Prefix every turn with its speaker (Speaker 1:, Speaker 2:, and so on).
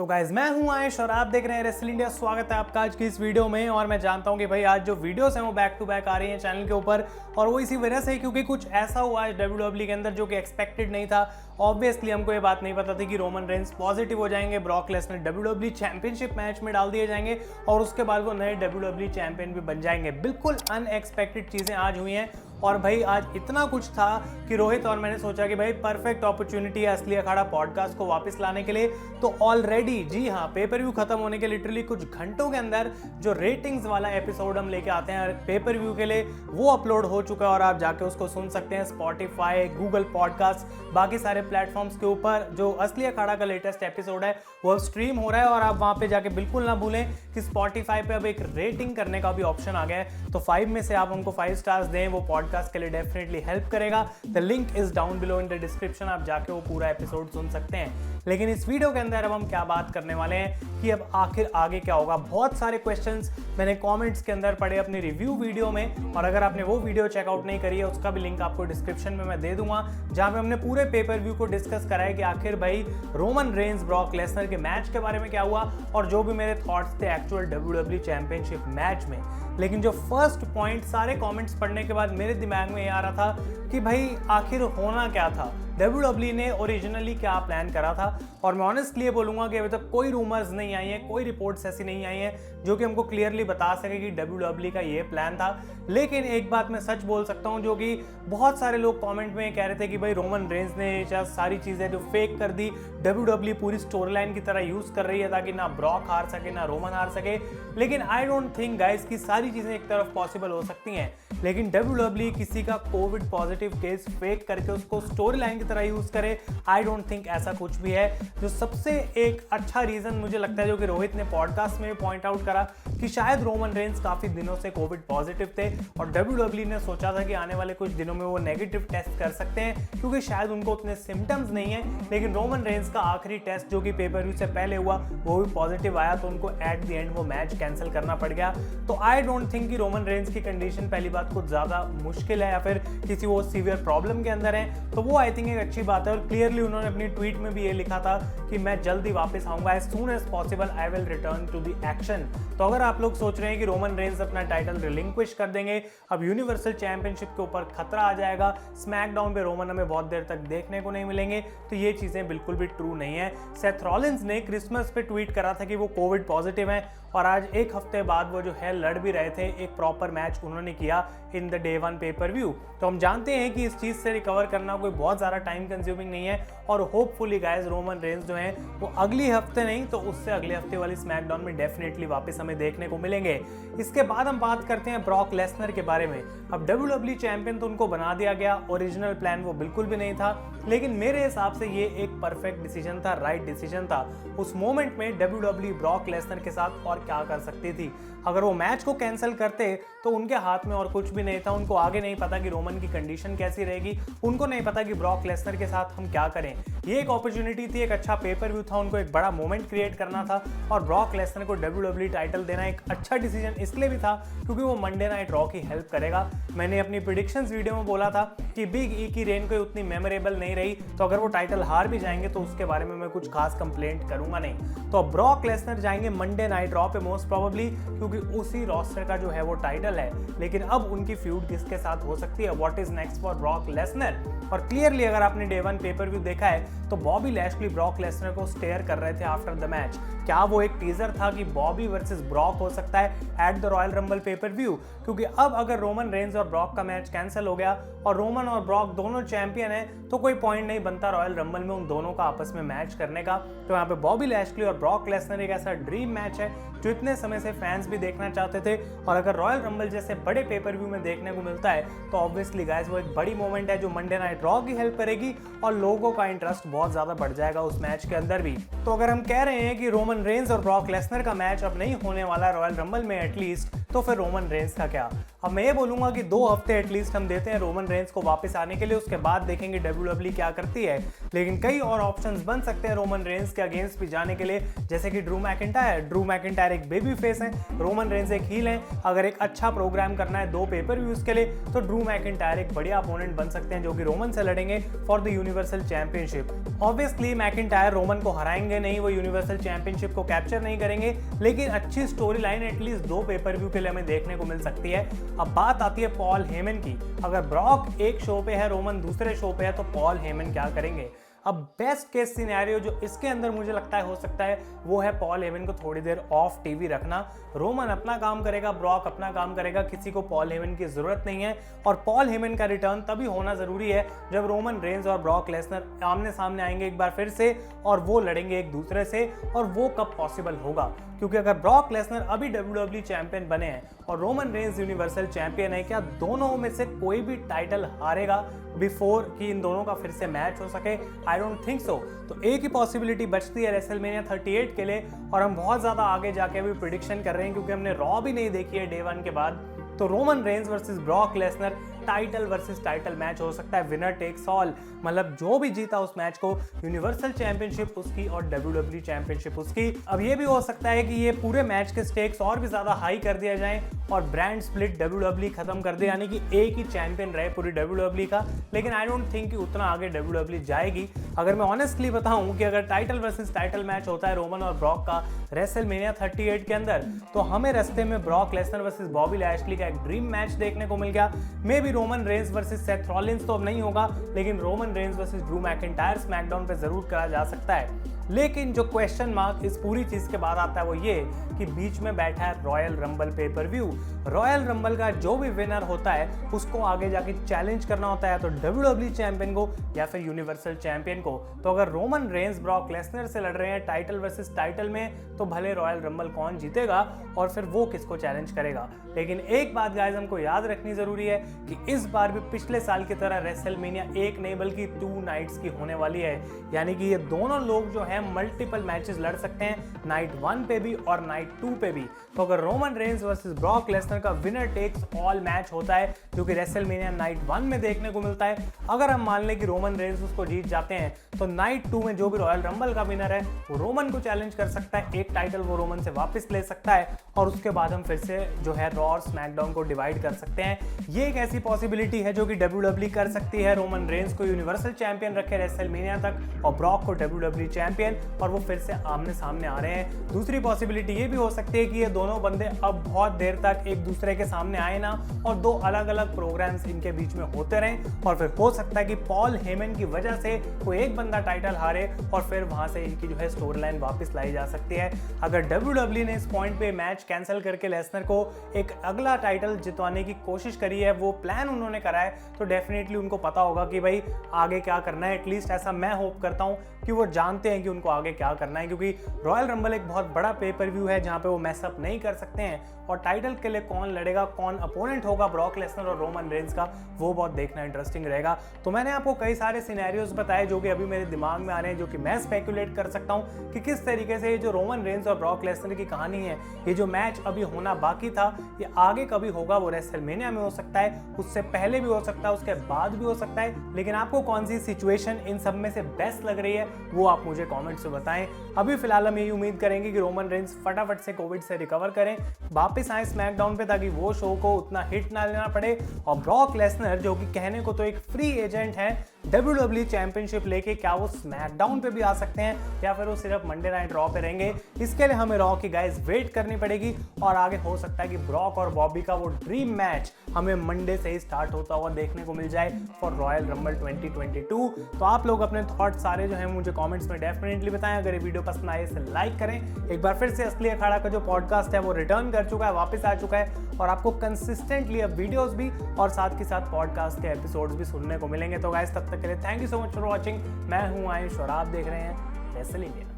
Speaker 1: तो गाइज मैं हूं आयुष और आप देख रहे हैं रेसलिंग इंडिया। स्वागत है आपका आज की इस वीडियो में। और मैं जानता हूं कि भाई आज जो वीडियोस हैं वो बैक टू बैक आ रही हैं चैनल के ऊपर, और वो इसी वजह से क्योंकि कुछ ऐसा हुआ है WWE के अंदर जो कि एक्सपेक्टेड नहीं था। ऑब्वियसली हमको ये बात नहीं पता थी कि रोमन रेंस पॉजिटिव हो जाएंगे, Brock Lesnar WWE championship match में डाल दिए जाएंगे और उसके बाद वो नए WWE चैंपियन भी बन जाएंगे। बिल्कुल अनएक्सपेक्टेड चीज़ें आज हुई हैं। और भाई आज इतना कुछ था कि रोहित और मैंने सोचा कि भाई परफेक्ट अपॉर्चुनिटी है असली अखाड़ा पॉडकास्ट को वापस लाने के लिए। तो ऑलरेडी जी हाँ, पेपर व्यू खत्म होने के लिटरली कुछ घंटों के अंदर जो रेटिंग्स वाला एपिसोड हम लेके आते हैं पेपर व्यू के लिए वो अपलोड हो चुका है और आप जाके उसको सुन सकते हैं स्पॉटिफाई, गूगल पॉडकास्ट, बाकी सारे प्लेटफॉर्म्स के ऊपर। जो असली अखाड़ा का लेटेस्ट एपिसोड है वो अब स्ट्रीम हो रहा है और आप वहाँ पे जाके बिल्कुल ना भूलें कि स्पॉटिफाई पे अब एक रेटिंग करने का भी ऑप्शन आ गया है। तो 5 में से आप हमको 5 स्टार्स दें, वो पॉडकास्ट के लिए डेफिनेटली हेल्प करेगा। The link is down below in the description, आप जाके वो पूरा एपिसोड सुन सकते हैं। लेकिन इस वीडियो के अंदर अब हम क्या बात करने वाले हैं कि अब आखिर आगे क्या होगा। बहुत सारे क्वेश्चंस मैंने कमेंट्स के अंदर पढ़े अपनी रिव्यू वीडियो में, और अगर आपने वो वीडियो चेकआउट नहीं करी है उसका भी लिंक आपको डिस्क्रिप्शन में मैं दे दूंगा, जहां पे हमने पूरे पेपर व्यू को डिस्कस करा है कि आखिर भाई रोमन रेंस ब्रॉक लेसनर के मैच के बारे में क्या हुआ और जो भी मेरे थॉट्स थे एक्चुअल WWE चैंपियनशिप मैच में। लेकिन जो फर्स्ट पॉइंट सारे कमेंट्स पढ़ने के बाद मेरे दिमाग में ये आ रहा था कि भाई आखिर होना क्या था, WWE ने ओरिजिनली क्या प्लान करा था। और मैं ऑनेस्टली ये बोलूंगा कि अभी तक कोई रूमर्स नहीं आई हैं, कोई रिपोर्ट्स ऐसी नहीं आई हैं जो कि हमको क्लियरली बता सके कि WWE का ये प्लान था। लेकिन एक बात मैं सच बोल सकता हूं, जो कि बहुत सारे लोग कमेंट में कह रहे थे कि भाई रोमन रेंस ने सारी चीज़ें जो फेक कर दी, WWE पूरी स्टोरी लाइन की तरह यूज़ कर रही है ताकि ना ब्रॉक हार सके ना रोमन हार सके। लेकिन आई डोंट थिंक गाइस कि सारी चीज़ें एक तरफ पॉसिबल हो सकती हैं, लेकिन WWE किसी का कोविड पॉजिटिव केस फेक करके उसको स्टोरी लाइन की तरह यूज करे, आई डोंट थिंक ऐसा कुछ भी है। जो सबसे एक अच्छा रीजन मुझे लगता है जो कि रोहित ने पॉडकास्ट में पॉइंट आउट करा कि शायद रोमन रेंस काफी दिनों से कोविड पॉजिटिव थे और WWE ने सोचा था कि आने वाले कुछ दिनों में वो नेगेटिव टेस्ट कर सकते हैं क्योंकि शायद उनको उतने सिम्टम्स नहीं है। लेकिन रोमन रेंस का आखिरी टेस्ट जो कि पेपर व्यू से पहले हुआ वो भी पॉजिटिव आया, तो उनको एट द एंड वो मैच कैंसिल करना पड़ गया। तो आई डोंट थिंक कि रोमन रेंस की कंडीशन पहली बात कुछ ज्यादा मुश्किल है या फिर किसी वो सीवियर प्रॉब्लम के अंदर है, तो वो आई थिंक एक अच्छी बात है। और क्लियरली उन्होंने अपनी ट्वीट में भी ये लिखा था कि मैं जल्दी वापस आऊंगा, as soon as possible I will return to the action. तो अगर आप लोग सोच रहे हैं कि रोमन रेंस अपना टाइटल रिलिंक्विश कर देंगे, अब यूनिवर्सल चैंपियनशिप के ऊपर खतरा आ जाएगा, स्मैकडाउन पे रोमन हमें बहुत देर तक देखने को नहीं मिलेंगे, तो ये चीजें बिल्कुल भी ट्रू नहीं है। सेथ रॉलिंस ने क्रिसमस पे ट्वीट करा था कि वो कोविड पॉजिटिव है और आज एक हफ्ते बाद वो जो है लड़ भी रहे थे, एक प्रॉपर मैच उन्होंने किया in the day 1 pay per view. तो हम जानते हैं कि इस चीज से रिकवर करना कोई बहुत ज्यादा टाइम कंज्यूमिंग नहीं है और होपफुली गाइस रोमन रेंस जो हैं वो अगली हफ्ते नहीं तो उससे अगले हफ्ते वाली स्मैकडाउन में डेफिनेटली वापस हमें देखने को मिलेंगे। इसके बाद हम बात करते हैं ब्रॉक लेसनर के बारे में। अब WWE चैंपियन तो उनको बना दिया गया, ओरिजिनल प्लान वो बिल्कुल भी नहीं था, लेकिन मेरे हिसाब से ये एक परफेक्ट डिसीजन था, राइट डिसीजन था। उस मोमेंट में WWE ब्रॉक लेसनर के साथ और क्या कर सकती थी। अगर वो मैच को कैंसिल करते तो उनके हाथ में और कुछ भी नहीं था। उनको आगे नहीं पता कि रोमन की कंडीशन कैसी रहेगी, उनको नहीं पता कि ब्रॉक लेसनर के साथ हम क्या करें। ये एक अपॉर्चुनिटी थी, एक अच्छा पेपर व्यू था, उनको एक बड़ा मोमेंट क्रिएट करना था और ब्रॉक लेसनर को WWE टाइटल देना एक अच्छा डिसीजन इसलिए भी था क्योंकि वो मंडे नाइट रॉ की हेल्प करेगा। मैंने अपनी प्रेडिक्शंस वीडियो में बोला था कि बिग ई की रेन कोई उतनी मेमोरेबल नहीं रही, तो अगर वो टाइटल हार भी जाएंगे तो उसके बारे में मैं कुछ खास कंप्लेंट करूंगा नहीं। तो ब्रॉक लेसनर जाएंगे मंडे नाइट रॉ पे मोस्ट प्रोबेबली, क्योंकि उसी रोस्टर का जो है वो टाइटल है। लेकिन अब उनकी फ्यूड किसके साथ हो सकती है, what is next for Brock Lesnar. और क्लियरली अगर आपने डे 1 पेपर व्यू देखा है तो बॉबी लैशली ब्रॉक लेसनर को स्टेयर कर रहे थे आफ्टर द मैच। क्या वो एक टीजर था कि बॉबी वर्सेस ब्रॉक हो सकता है at the royal rumble pay per view? क्योंकि अब अगर रोमन रेंस और ब्रॉक का मैच कैंसिल हो गया और रोमन और ब्रॉक दोनों चैंपियन है तो कोई पॉइंट नहीं बनता रॉयल रंबल में उन दोनों का आपस में मैच करने का। तो यहाँ पे बॉबी लैशली और ब्रॉक लेसनर एक ऐसा ड्रीम मैच है जो इतने समय से फैंस भी देखना चाहते थे, और अगर रॉयल रंबल जैसे बड़े पेपर व्यू में देखने को मिलता है तो ऑब्वियसली गाइस वो एक बड़ी मोमेंट है जो मंडे नाइट रॉ की हेल्प करेगी और लोगों का इंटरेस्ट बहुत ज्यादा बढ़ जाएगा उस मैच के अंदर भी। तो अगर हम कह रहे हैं कि रोमन रेंस और ब्रॉक लेसनर का मैच अब नहीं होने वाला रॉयल रंबल में एटलीस्ट, तो फिर रोमन रेंस का क्या। अब मैं ये बोलूंगा कि 2 हफ्ते एटलीस्ट हम देते हैं रोमन रेंस को वापस आने के लिए, उसके बाद देखेंगे WWE क्या करती है। लेकिन कई और ऑप्शंस बन सकते हैं रोमन रेंस के अगेंस्ट भी जाने के लिए, जैसे कि ड्रू मैकिंटायर एक बेबी फेस है, रोमन रेंस एक हील है। अगर एक अच्छा प्रोग्राम करना है 2 पेपर व्यूज के लिए तो ड्रू मैकिंटायर एक बढ़िया अपोनेंट बन सकते हैं जो कि रोमन से लड़ेंगे for the universal championship. Obviously McIntyre Roman को हराएंगे नहीं, वो यूनिवर्सल चैंपियनशिप को कैप्चर नहीं करेंगे, लेकिन अच्छी story line at least 2 pay per view के लिए हमें देखने को मिल सकती है। अब बात आती है पॉल हेमन की। अगर ब्रॉक एक शो पे है, रोमन दूसरे शो पे है, तो पॉल हेमन क्या करेंगे। अब बेस्ट केस सिनेरियो जो इसके अंदर मुझे लगता है हो सकता है वो है पॉल हेमन को थोड़ी देर ऑफ टीवी रखना। रोमन अपना काम करेगा, ब्रॉक अपना काम करेगा, किसी को पॉल हेमन की जरूरत नहीं है। और पॉल हेमन का रिटर्न तभी होना जरूरी है जब रोमन रेंस और ब्रॉक लेसनर आमने सामने आएंगे एक बार फिर से और वो लड़ेंगे एक दूसरे से। और वो कब पॉसिबल होगा, क्योंकि अगर ब्रॉक लेसनर अभी WWE चैंपियन बने हैं और रोमन रेंस यूनिवर्सल चैंपियन है, क्या दोनों में से कोई भी टाइटल हारेगा बिफोर कि इन दोनों का फिर से मैच हो सके? I don't think so. तो एक ही पॉसिबिलिटी बचती है रेसलमेनिया 38 के लिए, और हम बहुत ज्यादा आगे जाके अभी प्रिडिक्शन कर रहे हैं क्योंकि हमने रॉ भी नहीं देखी है डे 1 के बाद। तो Roman Reigns versus Brock Lesnar title versus title match हो सकता है, विनर टेक्स ऑल। मतलब जो भी जीता उस मैच को यूनिवर्सल चैंपियनशिप उसकी और WWE चैंपियनशिप उसकी। अब ये भी हो सकता है कि ये पूरे मैच के स्टेक्स और भी ज्यादा हाई कर दिया जाए और ब्रांड स्प्लिट WWE खत्म कर दे, यानी कि एक ही चैंपियन रहे पूरी WWE का। लेकिन आई डोंट थिंक कि उतना आगे WWE जाएगी। अगर मैं ऑनेस्टली बताऊं कि अगर टाइटल वर्सेस टाइटल मैच होता है रोमन और ब्रॉक का रेसलमेनिया 38 के अंदर, तो हमें रास्ते में Brock Lesnar versus Bobby Lashley का एक ड्रीम मैच देखने को मिल गया। May be Roman Reigns versus Seth Rollins तो अब नहीं होगा, लेकिन Roman Reigns versus Drew McIntyre SmackDown पे जरूर करा जा सकता है। लेकिन जो क्वेश्चन मार्क इस पूरी चीज के बाद आता है वो ये कि बीच में बैठा है royal rumble pay per view. Royal rumble का जो भी विनर होता है उसको आगे जाके चैलेंज करना होता है, तो WWE चैंपियन को या फिर यूनिवर्सल चैंपियन को। तो अगर रोमन रेंस ब्रॉक लेसनर से लड़ रहे हैं टाइटल वर्सेस टाइटल में, तो भले रॉयल रंबल कौन जीतेगा और फिर वो किसको चैलेंज करेगा। लेकिन एक बात गाइस हमको याद रखनी जरूरी है कि इस बार भी पिछले साल की तरह रेसलमेनिया 1 नहीं बल्कि 2 नाइट्स की होने वाली है, यानी कि ये दोनों लोग जो है मल्टीपल मैचेस लड़ सकते हैं, नाइट 1 पे भी और नाइट 2 पे भी। तो अगर Roman Reigns versus Brock Lesnar का विनर टेक्स ऑल मैच होता है जो कि रेसलमेनिया नाइट 1 में देखने को मिलता है, अगर हम मान लें कि रोमन रेंस उसको जीत जाते हैं, तो नाइट 2 में जो भी रॉयल रंबल का विनर है वो रोमन को चैलेंज कर सकता है, एक टाइटल वो रोमन से वापस ले सकता है, और उसके बाद हम फिर से जो है रॉ और स्मैकडाउन को डिवाइड कर सकते हैं। ये एक ऐसी पॉसिबिलिटी है जो कि WWE कर सकती है, रोमन रेंस को यूनिवर्सल चैंपियन रखे रेसलमेनिया तक और ब्रॉक को WWE चैंपियन, और वो फिर से आमने सामने आ रहे हैं। दूसरी पॉसिबिलिटी ये भी हो सकती है कि ये दोनों बंदे अब बहुत देर तक एक दूसरे के सामने आए ना, और 2 अलग अलग प्रोग्राम्स इनके बीच में होते रहें, और फिर हो सकता है कि पॉल हेमन की वजह से कोई एक बंदा टाइटल हारे और फिर वहां से इनकी जो है स्टोरी लाइन वापस लाई जा सकती है। अगर WWE ने इस पॉइंट पे मैच कैंसिल करके लेसनर को एक अगला टाइटल जितवाने की कोशिश करी है, वो प्लान उन्होंने करा है, तो डेफिनेटली उनको पता होगा कि भाई आगे क्या करना है। एटलीस्ट ऐसा मैं होप करता हूं कि वो जानते हैं कि उनको आगे क्या करना है, क्योंकि रॉयल रंबल एक बहुत बड़ा पेपर व्यू है जहां पे वो मैसअप नहीं कर सकते हैं, और टाइटल के लिए कौन लड़ेगा, कौन अपोनेंट होगा ब्रॉक लेसनर और रोमन रेंस का, वो बहुत देखना इंटरेस्टिंग रहेगा। तो मैंने आपको कई सारे सिनेरियोज बताए जो कि अभी मेरे दिमाग में आ रहे हैं, जो कि मैं स्पेकुलेट कर सकता हूं कि किस तरीके से ये जो रोमन रेंस और ब्रॉक लेसनर की कहानी है, ये जो मैच अभी होना बाकी था, ये आगे कभी होगा, वो रेसलमेनिया में हो सकता है, उससे पहले भी हो सकता है, उसके बाद भी हो सकता है। लेकिन आपको कौन सी सिचुएशन इन सब में से बेस्ट लग रही है वो आप मुझे कमेंट्स में बताएं। अभी फिलहाल हम यही उम्मीद करेंगे कि रोमन रेंस फटाफट से कोविड से रिकवर करें, वापस आए स्मैकडाउन पे, ताकि वो शो को उतना हिट ना लेना पड़े, और ब्रॉक लेसनर जो कि कहने को तो एक फ्री एजेंट है WWE चैंपियनशिप लेके, क्या वो स्मैकडाउन पे भी आ सकते हैं या फिर वो सिर्फ मंडे नाइट रॉ पे रहेंगे। इसके लिए हमें रॉ की गाइस वेट करनी पड़ेगी, और आगे हो सकता है कि ब्रॉक और बॉबी का वो ड्रीम मैच हमें मंडे से ही स्टार्ट होता हुआ देखने को मिल जाए फॉर रॉयल रंबल 2022। तो आप लोग अपने थॉट सारे जो है मुझे कमेंट्स में डेफिनेटली बताएं। अगर ये वीडियो पसंद आए इसे लाइक करें। एक बार फिर से असली अखाड़ा का जो पॉडकास्ट है वो रिटर्न कर चुका है, वापस आ चुका है, और आपको कंसिस्टेंटली अब वीडियोस भी और साथ के साथ पॉडकास्ट के एपिसोड्स भी सुनने को मिलेंगे। तो गाइस तब तक के लिए thank you so much for watching. मैं हूं आयुष और आप देख रहे हैं रेसल इंडिया।